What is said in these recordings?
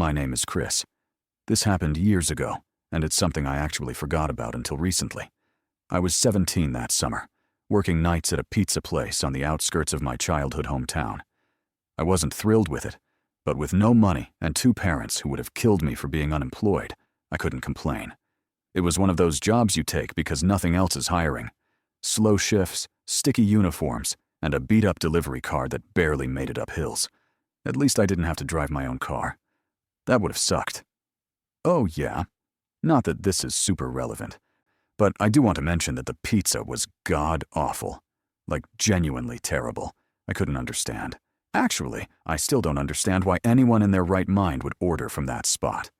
My name is Chris. This happened years ago, and it's something I actually forgot about until recently. I was 17 that summer, working nights at a pizza place on the outskirts of my childhood hometown. I wasn't thrilled with it, but with no money and two parents who would have killed me for being unemployed, I couldn't complain. It was one of those jobs you take because nothing else is hiring. Slow shifts, sticky uniforms, and a beat-up delivery car that barely made it up hills. At least I didn't have to drive my own car. That would have sucked. Oh yeah, not that this is super relevant, but I do want to mention that the pizza was god-awful. Like, genuinely terrible. I couldn't understand. Actually, I still don't understand why anyone in their right mind would order from that spot.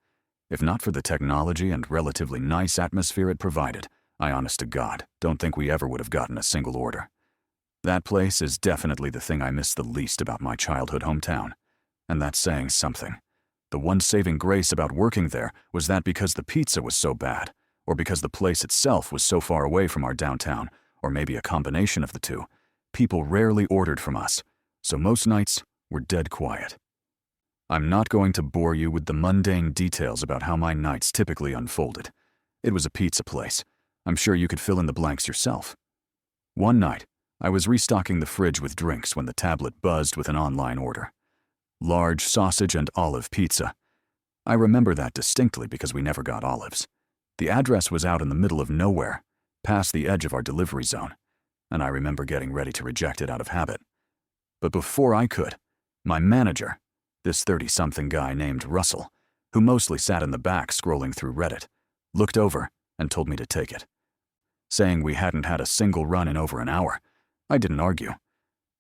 If not for the technology and relatively nice atmosphere it provided, I honest to God don't think we ever would have gotten a single order. That place is definitely the thing I miss the least about my childhood hometown. And that's saying something. The one saving grace about working there was that because the pizza was so bad, or because the place itself was so far away from our downtown, or maybe a combination of the two, people rarely ordered from us, so most nights were dead quiet. I'm not going to bore you with the mundane details about how my nights typically unfolded. It was a pizza place. I'm sure you could fill in the blanks yourself. One night, I was restocking the fridge with drinks when the tablet buzzed with an online order. Large sausage and olive pizza. I remember that distinctly because we never got olives. The address was out in the middle of nowhere, past the edge of our delivery zone, and I remember getting ready to reject it out of habit. But before I could, my manager, this 30-something guy named Russell, who mostly sat in the back scrolling through Reddit, looked over and told me to take it. Saying we hadn't had a single run in over an hour, I didn't argue.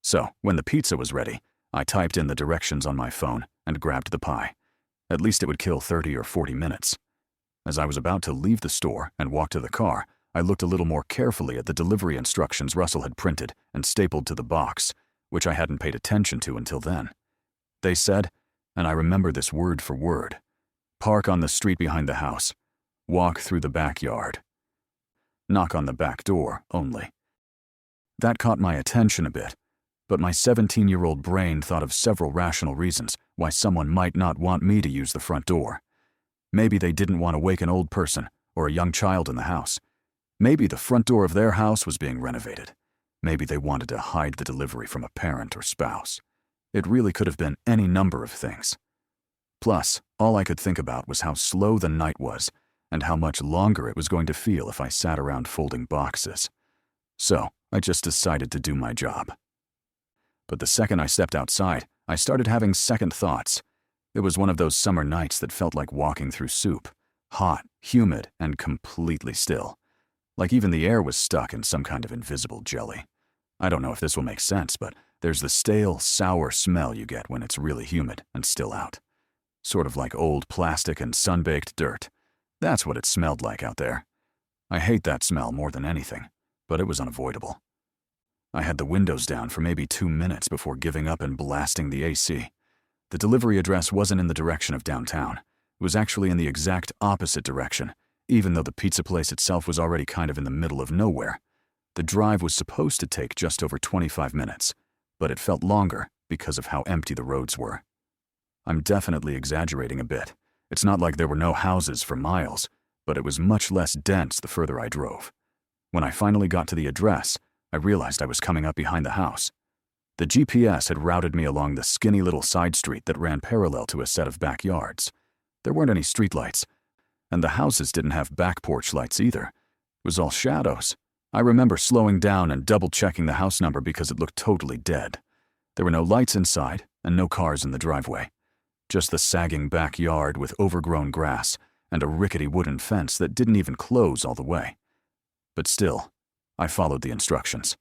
So, when the pizza was ready, I typed in the directions on my phone and grabbed the pie. At least it would kill 30 or 40 minutes. As I was about to leave the store and walk to the car, I looked a little more carefully at the delivery instructions Russell had printed and stapled to the box, which I hadn't paid attention to until then. They said, and I remember this word for word, park on the street behind the house, walk through the backyard, knock on the back door only. That caught my attention a bit, but my 17-year-old brain thought of several rational reasons why someone might not want me to use the front door. Maybe they didn't want to wake an old person or a young child in the house. Maybe the front door of their house was being renovated. Maybe they wanted to hide the delivery from a parent or spouse. It really could have been any number of things. Plus, all I could think about was how slow the night was and how much longer it was going to feel if I sat around folding boxes. So, I just decided to do my job. But the second I stepped outside, I started having second thoughts. It was one of those summer nights that felt like walking through soup. Hot, humid, and completely still. Like even the air was stuck in some kind of invisible jelly. I don't know if this will make sense, but there's the stale, sour smell you get when it's really humid and still out. Sort of like old plastic and sun-baked dirt. That's what it smelled like out there. I hate that smell more than anything, but it was unavoidable. I had the windows down for maybe 2 minutes before giving up and blasting the AC. The delivery address wasn't in the direction of downtown. It was actually in the exact opposite direction, even though the pizza place itself was already kind of in the middle of nowhere. The drive was supposed to take just over 25 minutes, but it felt longer because of how empty the roads were. I'm definitely exaggerating a bit. It's not like there were no houses for miles, but it was much less dense the further I drove. When I finally got to the address, I realized I was coming up behind the house. The GPS had routed me along the skinny little side street that ran parallel to a set of backyards. There weren't any streetlights, and the houses didn't have back porch lights either. It was all shadows. I remember slowing down and double-checking the house number because it looked totally dead. There were no lights inside and no cars in the driveway. Just the sagging backyard with overgrown grass and a rickety wooden fence that didn't even close all the way. But still, I followed the instructions.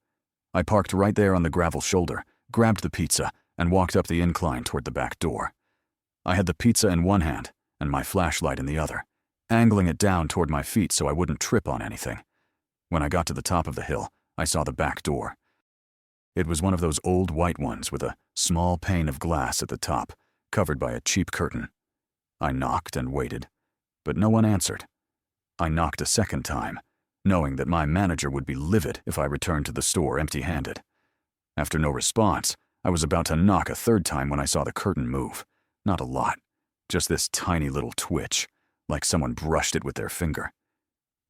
I parked right there on the gravel shoulder, grabbed the pizza, and walked up the incline toward the back door. I had the pizza in one hand and my flashlight in the other, angling it down toward my feet so I wouldn't trip on anything. When I got to the top of the hill, I saw the back door. It was one of those old white ones with a small pane of glass at the top, covered by a cheap curtain. I knocked and waited, but no one answered. I knocked a second time, knowing that my manager would be livid if I returned to the store empty-handed. After no response, I was about to knock a third time when I saw the curtain move. Not a lot, just this tiny little twitch, like someone brushed it with their finger.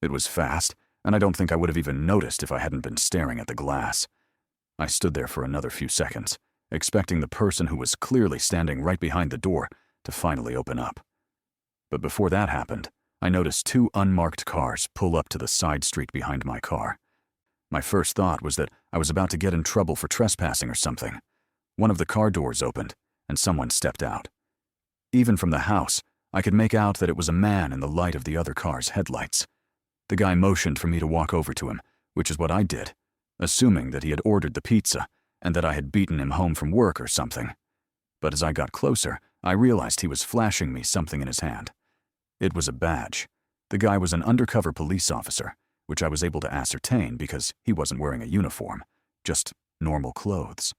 It was fast, and I don't think I would have even noticed if I hadn't been staring at the glass. I stood there for another few seconds, expecting the person who was clearly standing right behind the door to finally open up. But before that happened, I noticed two unmarked cars pull up to the side street behind my car. My first thought was that I was about to get in trouble for trespassing or something. One of the car doors opened, and someone stepped out. Even from the house, I could make out that it was a man in the light of the other car's headlights. The guy motioned for me to walk over to him, which is what I did, assuming that he had ordered the pizza and that I had beaten him home from work or something. But as I got closer, I realized he was flashing me something in his hand. It was a badge. The guy was an undercover police officer, which I was able to ascertain because he wasn't wearing a uniform, just normal clothes.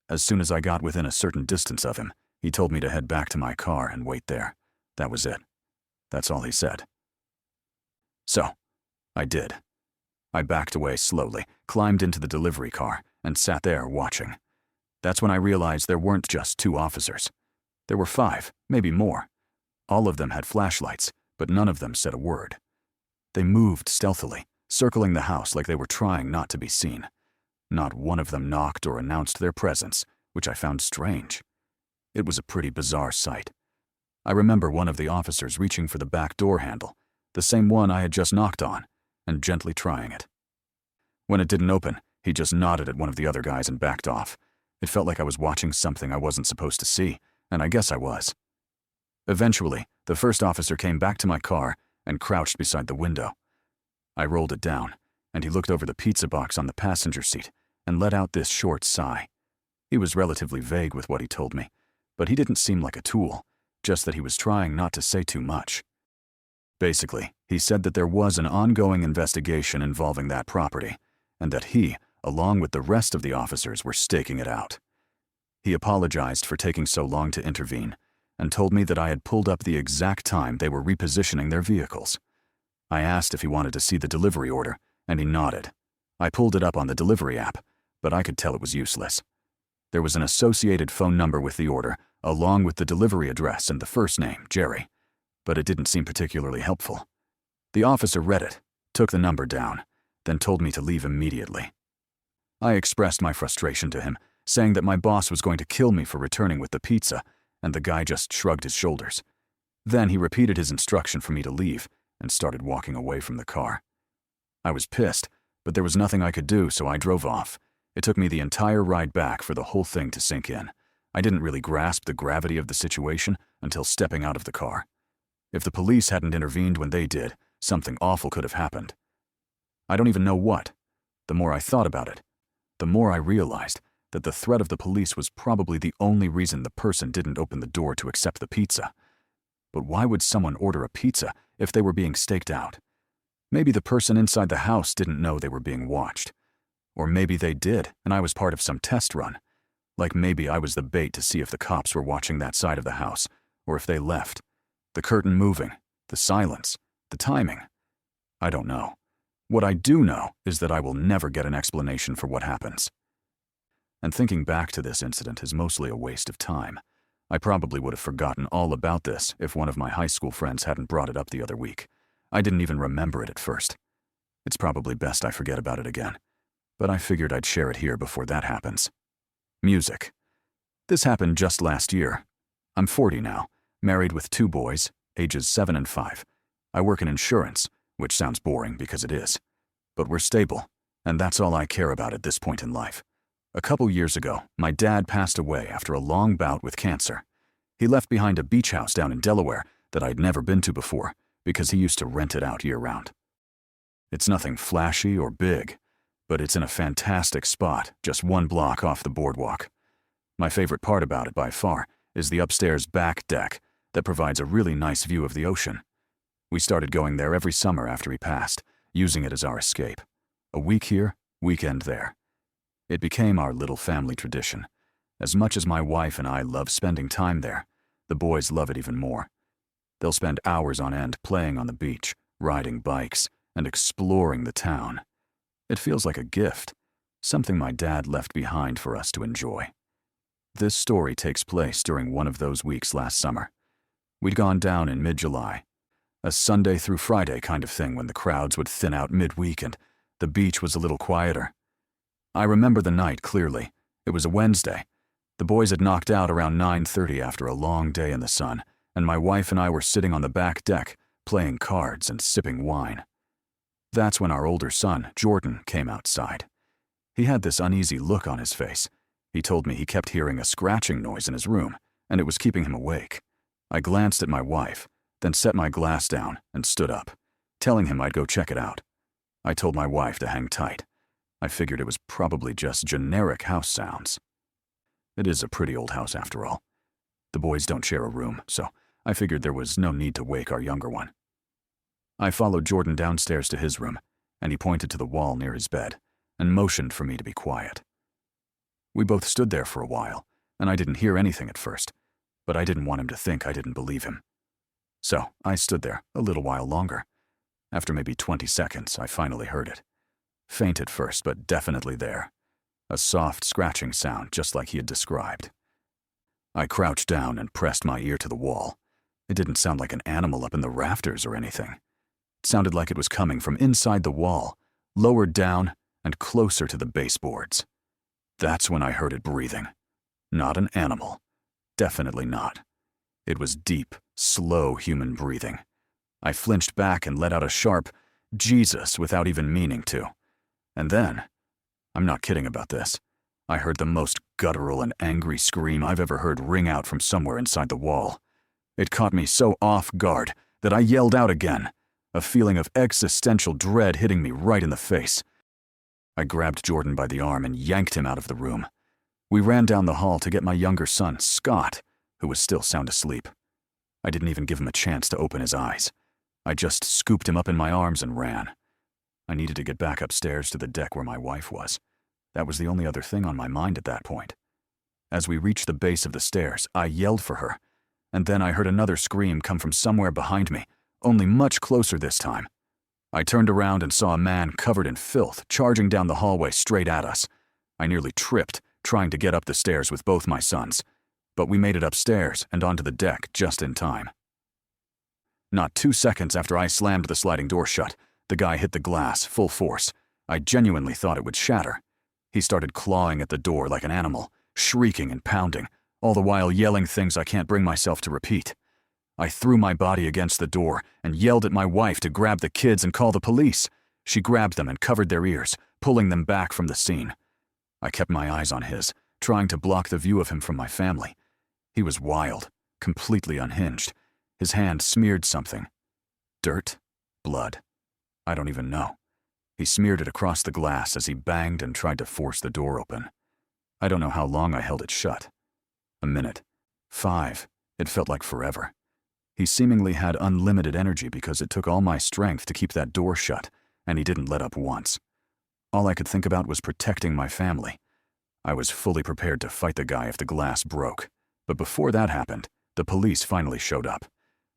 As soon as I got within a certain distance of him, he told me to head back to my car and wait there. That was it. That's all he said. So, I did. I backed away slowly, climbed into the delivery car, and sat there watching. That's when I realized there weren't just two officers. There were 5, maybe more. All of them had flashlights, but none of them said a word. They moved stealthily, circling the house like they were trying not to be seen. Not one of them knocked or announced their presence, which I found strange. It was a pretty bizarre sight. I remember one of the officers reaching for the back door handle, the same one I had just knocked on, and gently trying it. When it didn't open, he just nodded at one of the other guys and backed off. It felt like I was watching something I wasn't supposed to see, and I guess I was. Eventually, the first officer came back to my car and crouched beside the window. I rolled it down, and he looked over the pizza box on the passenger seat and let out this short sigh. He was relatively vague with what he told me, but he didn't seem like a tool, just that he was trying not to say too much. Basically, he said that there was an ongoing investigation involving that property, and that he, along with the rest of the officers, were staking it out. He apologized for taking so long to intervene, and told me that I had pulled up the exact time they were repositioning their vehicles. I asked if he wanted to see the delivery order, and he nodded. I pulled it up on the delivery app, but I could tell it was useless. There was an associated phone number with the order, along with the delivery address and the first name, Jerry, but it didn't seem particularly helpful. The officer read it, took the number down, then told me to leave immediately. I expressed my frustration to him, saying that my boss was going to kill me for returning with the pizza, and the guy just shrugged his shoulders. Then he repeated his instruction for me to leave and started walking away from the car. I was pissed, but there was nothing I could do, so I drove off. It took me the entire ride back for the whole thing to sink in. I didn't really grasp the gravity of the situation until stepping out of the car. If the police hadn't intervened when they did, something awful could have happened. I don't even know what. The more I thought about it, the more I realized that the threat of the police was probably the only reason the person didn't open the door to accept the pizza. But why would someone order a pizza if they were being staked out? Maybe the person inside the house didn't know they were being watched. Or maybe they did, and I was part of some test run. Like maybe I was the bait to see if the cops were watching that side of the house, or if they left. The curtain moving, the silence, the timing. I don't know. What I do know is that I will never get an explanation for what happens. And thinking back to this incident is mostly a waste of time. I probably would have forgotten all about this if one of my high school friends hadn't brought it up the other week. I didn't even remember it at first. It's probably best I forget about it again, but I figured I'd share it here before that happens. Music. This happened just last year. I'm 40 now, married with 2 boys, ages 7 and 5. I work in insurance, which sounds boring because it is. But we're stable, and that's all I care about at this point in life. A couple years ago, my dad passed away after a long bout with cancer. He left behind a beach house down in Delaware that I'd never been to before because he used to rent it out year-round. It's nothing flashy or big, but it's in a fantastic spot just 1 block off the boardwalk. My favorite part about it by far is the upstairs back deck that provides a really nice view of the ocean. We started going there every summer after he passed, using it as our escape. A week here, weekend there. It became our little family tradition. As much as my wife and I love spending time there, the boys love it even more. They'll spend hours on end playing on the beach, riding bikes, and exploring the town. It feels like a gift, something my dad left behind for us to enjoy. This story takes place during one of those weeks last summer. We'd gone down in mid-July, a Sunday through Friday kind of thing when the crowds would thin out midweek and the beach was a little quieter. I remember the night clearly. It was a Wednesday. The boys had knocked out around 9:30 after a long day in the sun, and my wife and I were sitting on the back deck, playing cards and sipping wine. That's when our older son, Jordan, came outside. He had this uneasy look on his face. He told me he kept hearing a scratching noise in his room, and it was keeping him awake. I glanced at my wife, then set my glass down and stood up, telling him I'd go check it out. I told my wife to hang tight. I figured it was probably just generic house sounds. It is a pretty old house after all. The boys don't share a room, so I figured there was no need to wake our younger one. I followed Jordan downstairs to his room, and he pointed to the wall near his bed and motioned for me to be quiet. We both stood there for a while, and I didn't hear anything at first, but I didn't want him to think I didn't believe him. So I stood there a little while longer. After maybe 20 seconds, I finally heard it. Faint at first, but definitely there. A soft scratching sound just like he had described. I crouched down and pressed my ear to the wall. It didn't sound like an animal up in the rafters or anything. It sounded like it was coming from inside the wall, lower down and closer to the baseboards. That's when I heard it breathing. Not an animal. Definitely not. It was deep, slow human breathing. I flinched back and let out a sharp Jesus without even meaning to. And then, I'm not kidding about this, I heard the most guttural and angry scream I've ever heard ring out from somewhere inside the wall. It caught me so off guard that I yelled out again, a feeling of existential dread hitting me right in the face. I grabbed Jordan by the arm and yanked him out of the room. We ran down the hall to get my younger son, Scott, who was still sound asleep. I didn't even give him a chance to open his eyes. I just scooped him up in my arms and ran. I needed to get back upstairs to the deck where my wife was. That was the only other thing on my mind at that point. As we reached the base of the stairs, I yelled for her, and then I heard another scream come from somewhere behind me, only much closer this time. I turned around and saw a man covered in filth charging down the hallway straight at us. I nearly tripped, trying to get up the stairs with both my sons, but we made it upstairs and onto the deck just in time. Not 2 seconds after I slammed the sliding door shut, the guy hit the glass full force. I genuinely thought it would shatter. He started clawing at the door like an animal, shrieking and pounding, all the while yelling things I can't bring myself to repeat. I threw my body against the door and yelled at my wife to grab the kids and call the police. She grabbed them and covered their ears, pulling them back from the scene. I kept my eyes on his, trying to block the view of him from my family. He was wild, completely unhinged. His hand smeared something. Dirt? Blood? I don't even know. He smeared it across the glass as he banged and tried to force the door open. I don't know how long I held it shut. A minute. 5. It felt like forever. He seemingly had unlimited energy because it took all my strength to keep that door shut, and he didn't let up once. All I could think about was protecting my family. I was fully prepared to fight the guy if the glass broke. But before that happened, the police finally showed up.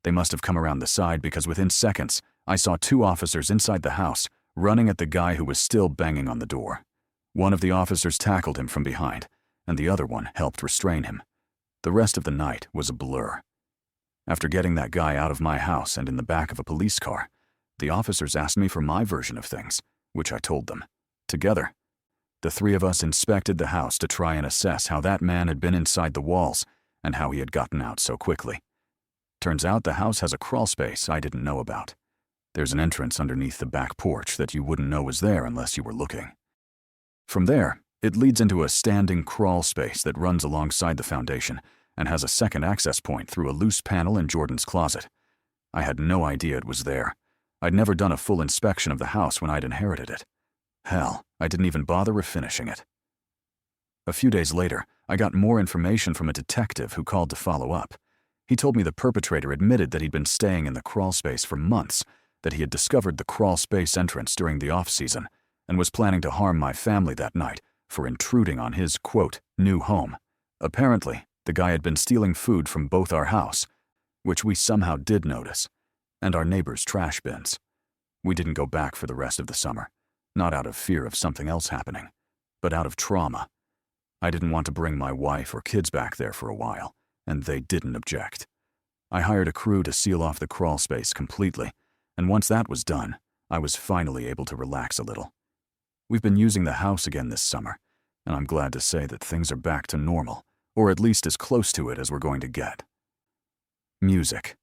They must have come around the side because within seconds, I saw 2 officers inside the house running at the guy who was still banging on the door. One of the officers tackled him from behind, and the other one helped restrain him. The rest of the night was a blur. After getting that guy out of my house and in the back of a police car, the officers asked me for my version of things, which I told them. Together, the 3 of us inspected the house to try and assess how that man had been inside the walls and how he had gotten out so quickly. Turns out the house has a crawl space I didn't know about. There's an entrance underneath the back porch that you wouldn't know was there unless you were looking. From there, it leads into a standing crawl space that runs alongside the foundation and has a second access point through a loose panel in Jordan's closet. I had no idea it was there. I'd never done a full inspection of the house when I'd inherited it. Hell, I didn't even bother refinishing it. A few days later, I got more information from a detective who called to follow up. He told me the perpetrator admitted that he'd been staying in the crawl space for months, that he had discovered the crawl space entrance during the off-season, and was planning to harm my family that night for intruding on his, quote, new home. Apparently, the guy had been stealing food from both our house, which we somehow did notice, and our neighbors' trash bins. We didn't go back for the rest of the summer, not out of fear of something else happening, but out of trauma. I didn't want to bring my wife or kids back there for a while, and they didn't object. I hired a crew to seal off the crawl space completely, and once that was done, I was finally able to relax a little. We've been using the house again this summer, and I'm glad to say that things are back to normal, or at least as close to it as we're going to get. Music.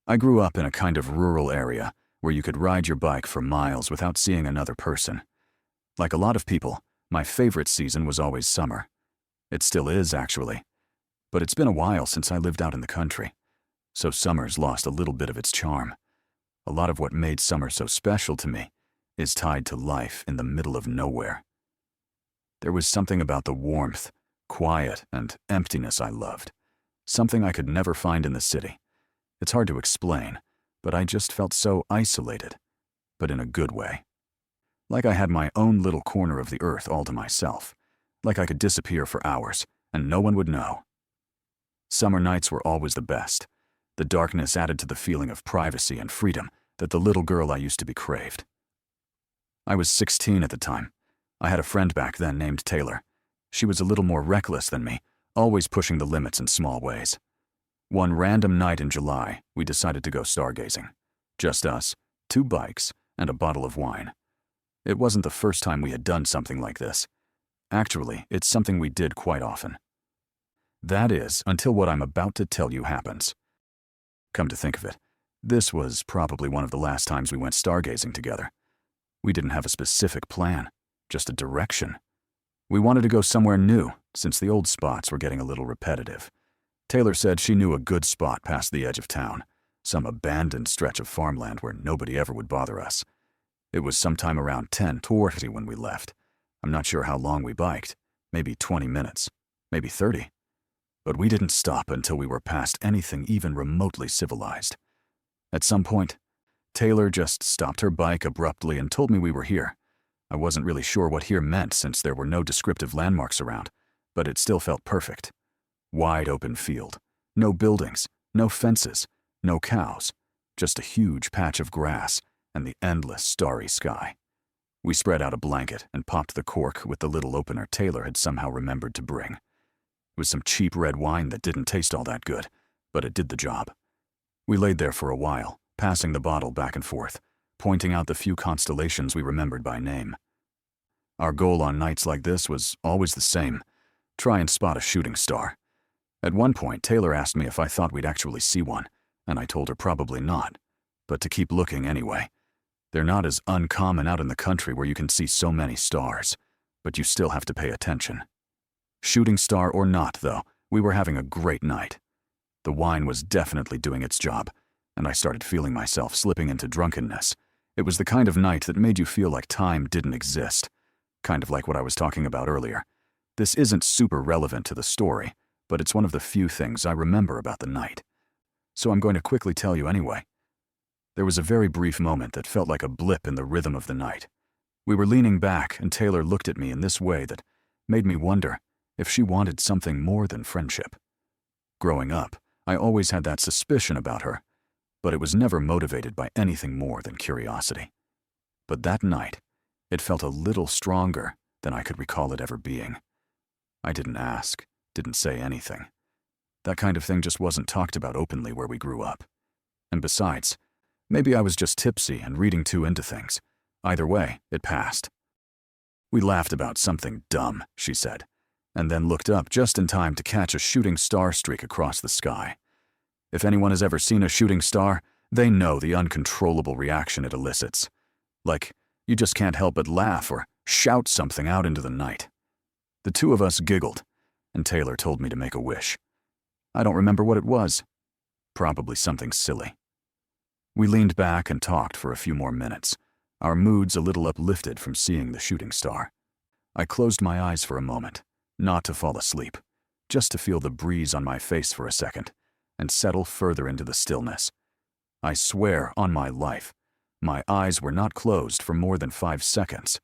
I grew up in a kind of rural area where you could ride your bike for miles without seeing another person. Like a lot of people, my favorite season was always summer. It still is, actually. But it's been a while since I lived out in the country, so summer's lost a little bit of its charm. A lot of what made summer so special to me is tied to life in the middle of nowhere. There was something about the warmth, quiet, and emptiness I loved. Something I could never find in the city. It's hard to explain, but I just felt so isolated, but in a good way. Like I had my own little corner of the earth all to myself. Like I could disappear for hours, and no one would know. Summer nights were always the best. The darkness added to the feeling of privacy and freedom that the little girl I used to be craved. I was 16 at the time. I had a friend back then named Taylor. She was a little more reckless than me, always pushing the limits in small ways. One random night in July, we decided to go stargazing. Just us, 2 bikes, and a bottle of wine. It wasn't the first time we had done something like this. Actually, it's something we did quite often. That is, until what I'm about to tell you happens. Come to think of it, this was probably one of the last times we went stargazing together. We didn't have a specific plan, just a direction. We wanted to go somewhere new, since the old spots were getting a little repetitive. Taylor said she knew a good spot past the edge of town, some abandoned stretch of farmland where nobody ever would bother us. It was sometime around 10:20 when we left. I'm not sure how long we biked, maybe 20 minutes, maybe 30. But we didn't stop until we were past anything even remotely civilized. At some point, Taylor just stopped her bike abruptly and told me we were here. I wasn't really sure what here meant since there were no descriptive landmarks around, but it still felt perfect. Wide open field, no buildings, no fences, no cows, just a huge patch of grass and the endless starry sky. We spread out a blanket and popped the cork with the little opener Taylor had somehow remembered to bring. It was some cheap red wine that didn't taste all that good, but it did the job. We laid there for a while, passing the bottle back and forth, pointing out the few constellations we remembered by name. Our goal on nights like this was always the same: try and spot a shooting star. At one point, Taylor asked me if I thought we'd actually see one, and I told her probably not, but to keep looking anyway. They're not as uncommon out in the country where you can see so many stars, but you still have to pay attention. Shooting star or not, though, we were having a great night. The wine was definitely doing its job, and I started feeling myself slipping into drunkenness. It was the kind of night that made you feel like time didn't exist, kind of like what I was talking about earlier. This isn't super relevant to the story, but it's one of the few things I remember about the night. So I'm going to quickly tell you anyway. There was a very brief moment that felt like a blip in the rhythm of the night. We were leaning back, and Taylor looked at me in this way that made me wonder if she wanted something more than friendship. Growing up, I always had that suspicion about her, but it was never motivated by anything more than curiosity. But that night, it felt a little stronger than I could recall it ever being. I didn't ask, didn't say anything. That kind of thing just wasn't talked about openly where we grew up. And besides, maybe I was just tipsy and reading too into things. Either way, it passed. We laughed about something dumb, she said, and then looked up just in time to catch a shooting star streak across the sky. If anyone has ever seen a shooting star, they know the uncontrollable reaction it elicits. Like, you just can't help but laugh or shout something out into the night. The two of us giggled, and Taylor told me to make a wish. I don't remember what it was. Probably something silly. We leaned back and talked for a few more minutes, our moods a little uplifted from seeing the shooting star. I closed my eyes for a moment, not to fall asleep, just to feel the breeze on my face for a second, and settle further into the stillness. I swear on my life, my eyes were not closed for more than 5 seconds,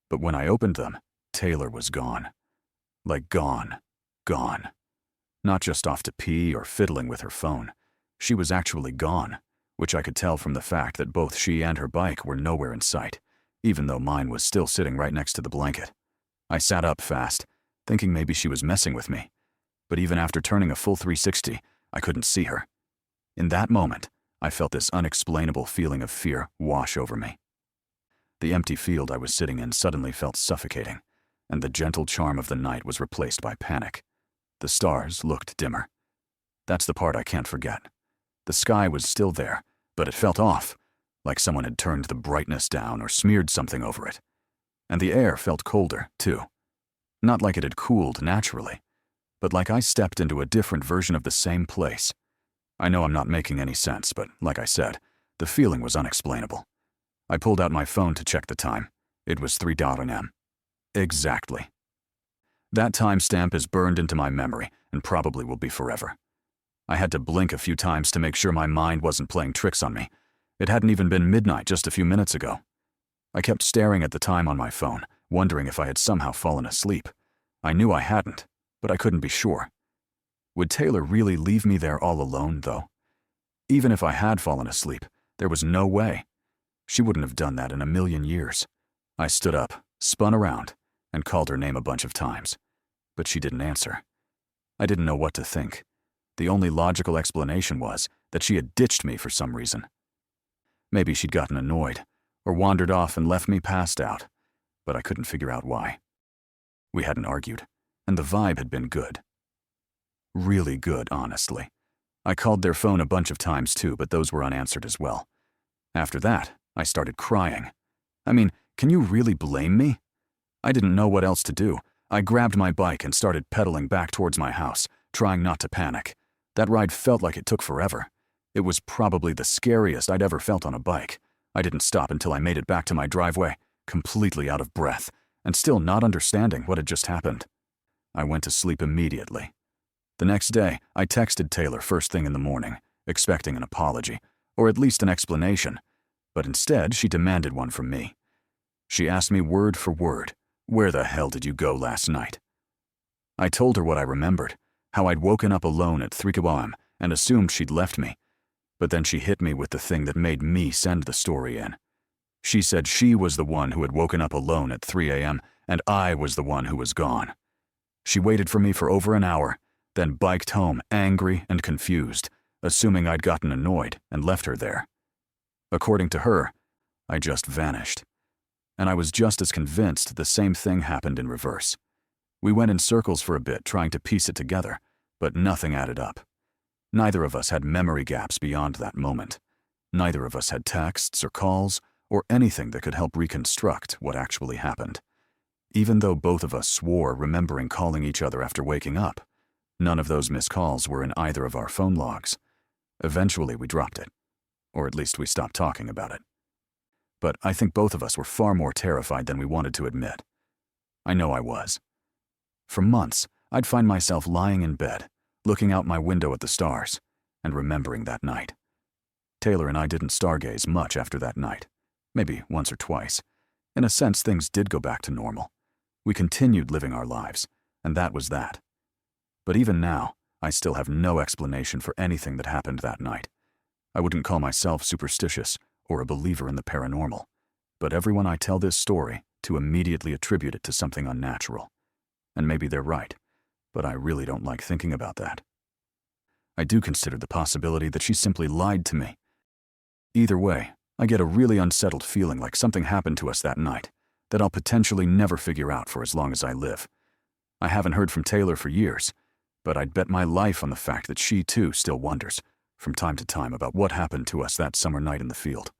but when I opened them, Taylor was gone. Like gone. Not just off to pee or fiddling with her phone. She was actually gone, which I could tell from the fact that both she and her bike were nowhere in sight, even though mine was still sitting right next to the blanket. I sat up fast, thinking maybe she was messing with me, but even after turning a full 360, I couldn't see her. In that moment, I felt this unexplainable feeling of fear wash over me. The empty field I was sitting in suddenly felt suffocating, and the gentle charm of the night was replaced by panic. The stars looked dimmer. That's the part I can't forget. The sky was still there, but it felt off, like someone had turned the brightness down or smeared something over it. And the air felt colder, too. Not like it had cooled naturally, but like I stepped into a different version of the same place. I know I'm not making any sense, but like I said, the feeling was unexplainable. I pulled out my phone to check the time. It was 3 a.m. Exactly. That timestamp is burned into my memory and probably will be forever. I had to blink a few times to make sure my mind wasn't playing tricks on me. It hadn't even been midnight just a few minutes ago. I kept staring at the time on my phone, wondering if I had somehow fallen asleep. I knew I hadn't, but I couldn't be sure. Would Taylor really leave me there all alone, though? Even if I had fallen asleep, there was no way. She wouldn't have done that in a million years. I stood up, spun around, and called her name a bunch of times. But she didn't answer. I didn't know what to think. The only logical explanation was that she had ditched me for some reason. Maybe she'd gotten annoyed, or wandered off and left me passed out, but I couldn't figure out why. We hadn't argued, and the vibe had been good. Really good, honestly. I called their phone a bunch of times too, but those were unanswered as well. After that, I started crying. I mean, can you really blame me? I didn't know what else to do. I grabbed my bike and started pedaling back towards my house, trying not to panic. That ride felt like it took forever. It was probably the scariest I'd ever felt on a bike. I didn't stop until I made it back to my driveway, completely out of breath, and still not understanding what had just happened. I went to sleep immediately. The next day, I texted Taylor first thing in the morning, expecting an apology, or at least an explanation, but instead she demanded one from me. She asked me word for word, "Where the hell did you go last night?" I told her what I remembered, how I'd woken up alone at 3 a.m. and assumed she'd left me, but then she hit me with the thing that made me send the story in. She said she was the one who had woken up alone at 3 a.m. and I was the one who was gone. She waited for me for over an hour, then biked home angry and confused, assuming I'd gotten annoyed and left her there. According to her, I just vanished. And I was just as convinced the same thing happened in reverse. We went in circles for a bit trying to piece it together, but nothing added up. Neither of us had memory gaps beyond that moment. Neither of us had texts or calls or anything that could help reconstruct what actually happened. Even though both of us swore remembering calling each other after waking up, none of those missed calls were in either of our phone logs. Eventually we dropped it, or at least we stopped talking about it. But I think both of us were far more terrified than we wanted to admit. I know I was. For months, I'd find myself lying in bed, looking out my window at the stars, and remembering that night. Taylor and I didn't stargaze much after that night, maybe once or twice. In a sense, things did go back to normal. We continued living our lives, and that was that. But even now, I still have no explanation for anything that happened that night. I wouldn't call myself superstitious or a believer in the paranormal, but everyone I tell this story to immediately attribute it to something unnatural. And maybe they're right, but I really don't like thinking about that. I do consider the possibility that she simply lied to me. Either way, I get a really unsettled feeling like something happened to us that night that I'll potentially never figure out for as long as I live. I haven't heard from Taylor for years, but I'd bet my life on the fact that she too still wonders, from time to time, about what happened to us that summer night in the field.